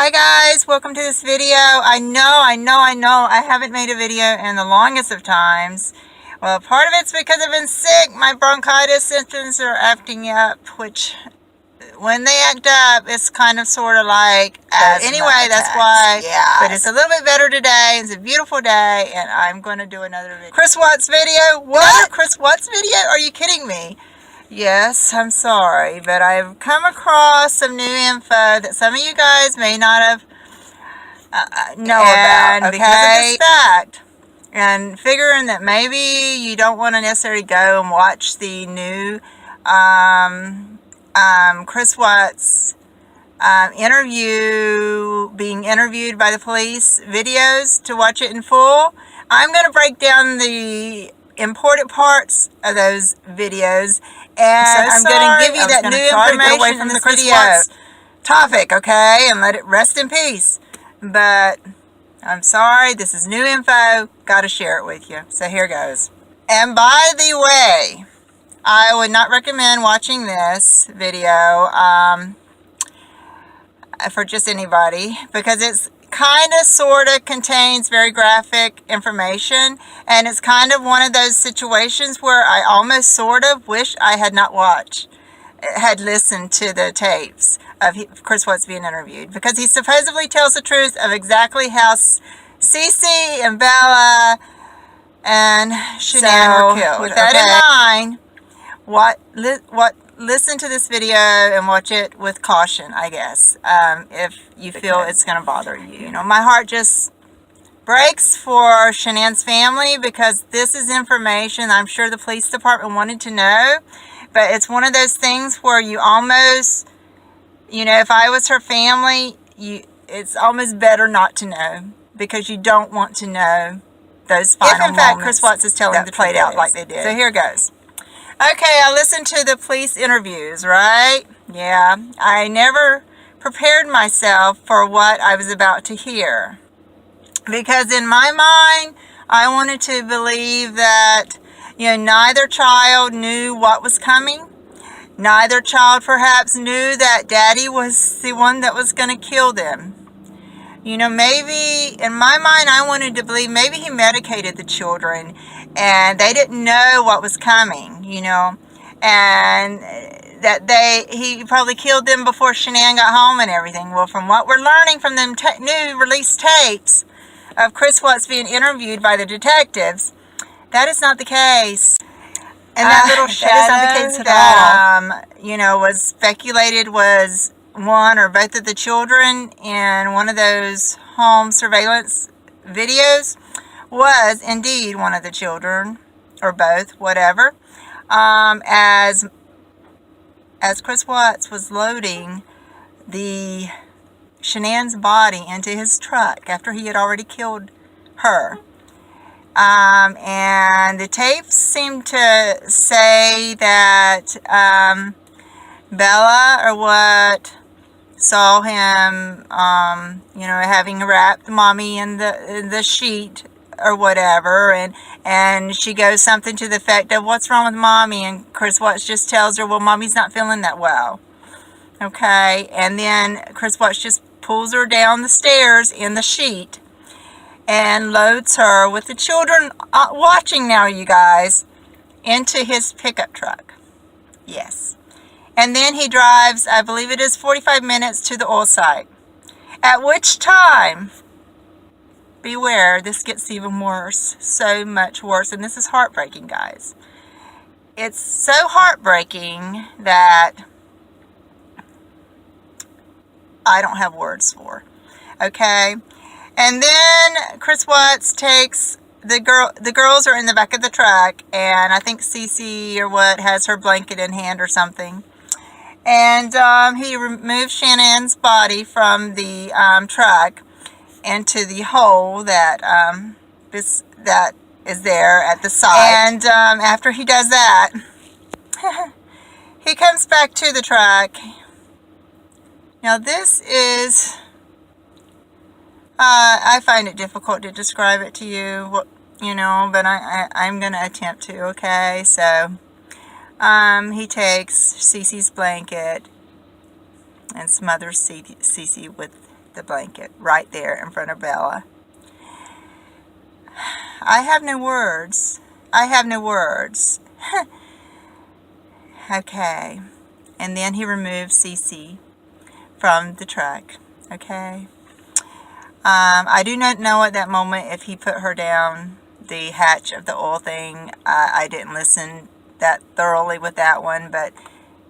Hi guys, welcome to this video. I know, I haven't made a video in the longest of times. Well, part of it's because I've been sick. My bronchitis symptoms are acting up, which when they act up, it's kind of sort of like asthma anyway, that's attacks. Why. Yeah. But it's a little bit better today. It's a beautiful day, and I'm going to do another video. Chris Watts video? What? Chris Watts video? Are you kidding me? Yes, I'm sorry, but I've come across some new info that some of you guys may not have know about, okay? Because of this fact, and figuring that maybe you don't want to necessarily go and watch the new Chris Watts being interviewed by the police videos to watch it in full. I'm going to break down the important parts of those videos, and I'm going to give you that new information from the Chris Watts topic, okay, and let it rest in peace. But I'm sorry, this is new info, got to share it with you. So here goes. And by the way, I would not recommend watching this video for just anybody, because it's kind of sort of contains very graphic information, and it's kind of one of those situations where I almost sort of wish I had not had listened to the tapes of Chris Watts being interviewed, because he supposedly tells the truth of exactly how Cece and Bella and Shannan were killed. With that in mind, listen to this video and watch it with caution, I guess, if you feel it's going to bother you. You know, my heart just breaks for Shannan's family, because this is information I'm sure the police department wanted to know, but it's one of those things where you almost, you know, if I was her family, it's almost better not to know, because you don't want to know those final moments. If in fact Chris Watts is telling the played out like they did. So here goes. Okay, I listened to the police interviews, right? Yeah, I never prepared myself for what I was about to hear, because in my mind, I wanted to believe that, you know, neither child knew what was coming. Neither child perhaps knew that Daddy was the one that was going to kill them. You know, maybe, in my mind, I wanted to believe maybe he medicated the children and they didn't know what was coming, you know, and that he probably killed them before Shannan got home and everything. Well, from what we're learning from them new released tapes of Chris Watts being interviewed by the detectives, that is not the case. And that little shadow that is not the case at all. You know, was speculated was one or both of the children in one of those home surveillance videos was indeed one of the children, or both, whatever. As Chris Watts was loading Shannan's body into his truck after he had already killed her. And the tapes seem to say that Bella, or what, saw him, you know, having wrapped mommy in the sheet or whatever, and she goes something to the effect of, "What's wrong with mommy?" And Chris Watts just tells her, "Well, mommy's not feeling that well." Okay, and then Chris Watts just pulls her down the stairs in the sheet and loads her with the children watching now, you guys, into his pickup truck. Yes. And then he drives, I believe it is 45 minutes to the oil site. At which time, beware, this gets even worse. So much worse. And this is heartbreaking, guys. It's so heartbreaking that I don't have words for. Okay? And then Chris Watts takes the girls are in the back of the truck, and I think Cece or what has her blanket in hand or something. And he removes Shannan's body from the truck into the hole that that is there at the site. And after he does that, he comes back to the truck. Now this is, I find it difficult to describe it to you, you know, but I'm going to attempt to, okay? So he takes Cece's blanket and smothers Cece with the blanket right there in front of Bella. I have no words. I have no words. Okay. And then he removed Cece from the truck. Okay. I do not know at that moment if he put her down the hatch of the oil thing. I didn't listen that thoroughly with that one, but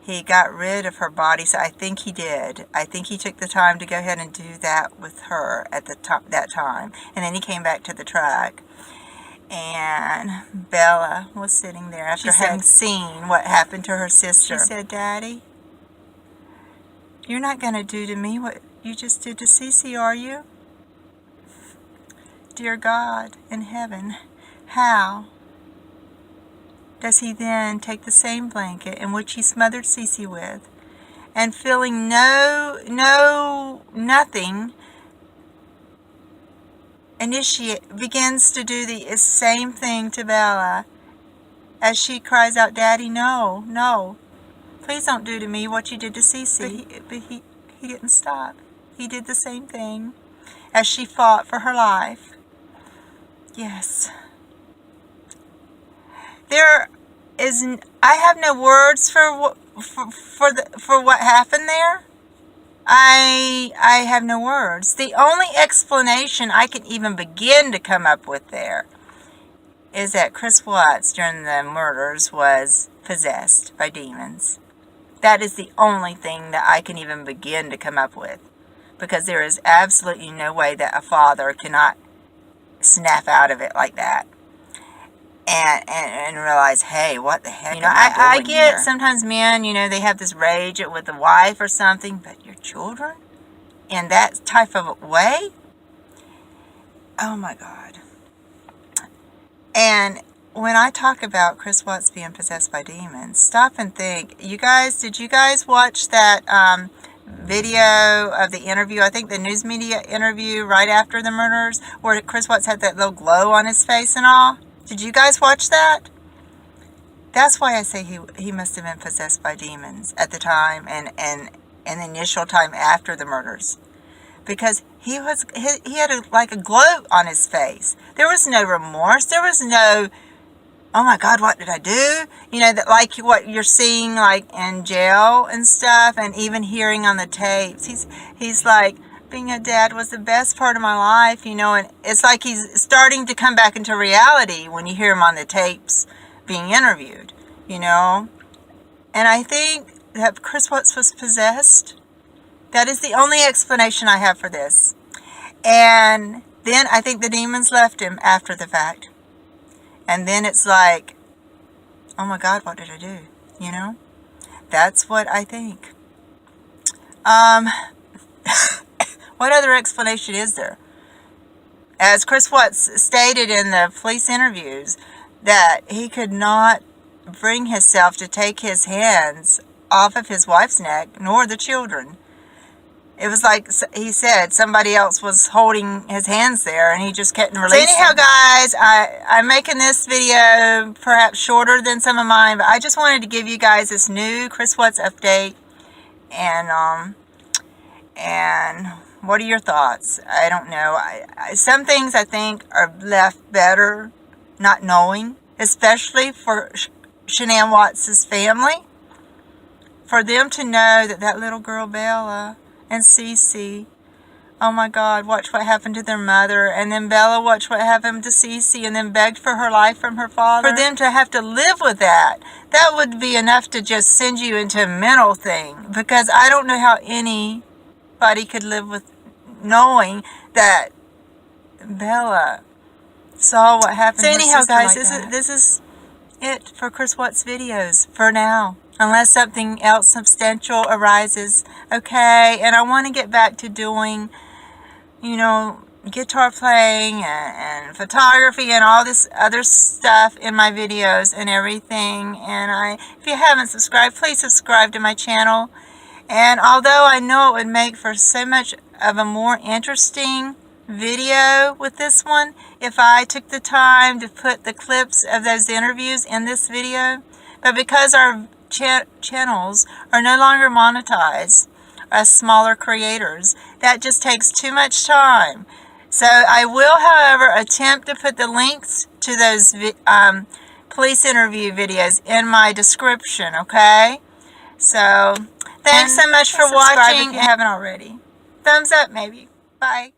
he got rid of her body, so I think he did. I think he took the time to go ahead and do that with her at that time. And then he came back to the truck. And Bella was sitting there after having seen what happened to her sister. She said, "Daddy, you're not going to do to me what you just did to Cece, are you? Dear God in heaven, how does he then take the same blanket in which he smothered Cece with, and feeling nothing, begins to do the same thing to Bella as she cries out, 'Daddy, no, no, please don't do to me what you did to Cece.' But he didn't stop. He did the same thing as she fought for her life. Yes. I have no words for what happened there. I have no words. The only explanation I can even begin to come up with there is that Chris Watts during the murders was possessed by demons. That is the only thing that I can even begin to come up with, because there is absolutely no way that a father cannot snap out of it like that and realize, hey, what the heck? I get here? Sometimes men, they have this rage with the wife or something, but your children in that type of way? Oh my God. And when I talk about Chris Watts being possessed by demons, stop and think. Did you guys watch that video of the interview? I think the news media interview right after the murders, where Chris Watts had that little glow on his face and all. Did you guys watch that? That's why I say he must have been possessed by demons at the time and the initial time after the murders, because he had a glow on his face. There was no remorse. There was no, oh my God, what did I do? That like what you're seeing like in jail and stuff, and even hearing on the tapes. He's like, being a dad was the best part of my life, and it's like he's starting to come back into reality when you hear him on the tapes being interviewed, And I think that Chris Watts was possessed. That is the only explanation I have for this. And then I think the demons left him after the fact. And then it's like, oh my God, what did I do? That's what I think. What other explanation is there? As Chris Watts stated in the police interviews, that he could not bring himself to take his hands off of his wife's neck, nor the children. It was like he said somebody else was holding his hands there, and he just couldn't release them. So anyhow, guys, I'm making this video perhaps shorter than some of mine, but I just wanted to give you guys this new Chris Watts update. And what are your thoughts? I don't know. Some things I think are left better not knowing, especially for Shannan Watts' family. For them to know that little girl Bella and Cece, oh my God, watch what happened to their mother, and then Bella watched what happened to Cece and then begged for her life from her father. For them to have to live with that would be enough to just send you into a mental thing, because I don't know how anybody could live with knowing that Bella saw what happened. So anyhow, guys, this is it for Chris Watts videos for now, unless something else substantial arises. Okay, and I want to get back to doing, guitar playing and photography and all this other stuff in my videos and everything. And if you haven't subscribed, please subscribe to my channel. And although I know it would make for so much of a more interesting video with this one if I took the time to put the clips of those interviews in this video, but because our channels are no longer monetized, us smaller creators. That just takes too much time. So I will, however, attempt to put the links to those police interview videos in my description, okay? So thanks so much for watching if you haven't already. Thumbs up maybe. Bye.